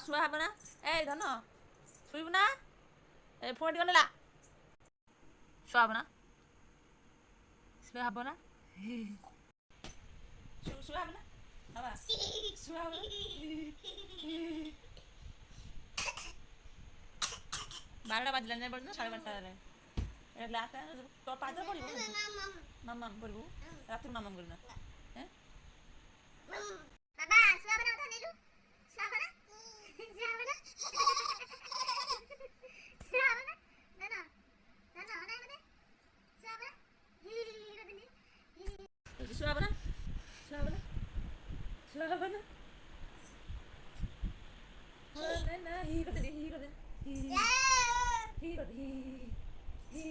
ଶୁଆ ହବ ନା? ଏଇ ଧନ ଶୋଇବୁ ନା? ଏ ଫୋନ୍ ଟିକେ ନେଲା ଶୁଆ ହବ ନା? ଶୁଆ ହବ ନା? ଶୁଆ ହବ ନା? ହବା ଶୁଆ ହବ ନା? 12ଟା ବାଜିଲାଣି ଯାଇ ପଡ଼ିన 12:30 ହେଲାଣି। ଏ ଲାଷ୍ଟ ତୋ ପାଦ ପଡ଼ିବ ମାମା କରିବୁ ରାତିରେ ମାମା କରିବୁ ନା? ବାବା ଶୁଆ ବନା କଥା ନେଲୁ ଶୁଆ ବନା ଶୁଆ ବନା ଶୁଆ ବନା ନା ନା ନା ନା ନା ମାନେ ଶୁଆ ବନା ହି ରଦିନି ଶୁଆ ହବ ନା? ଶୁଆ ହବ ନା? ଶୁଆ ହବ ନା? ନା ନା ହି କରିଦେ ହି କରିଦେ ହି ହି କରିଦେ ହି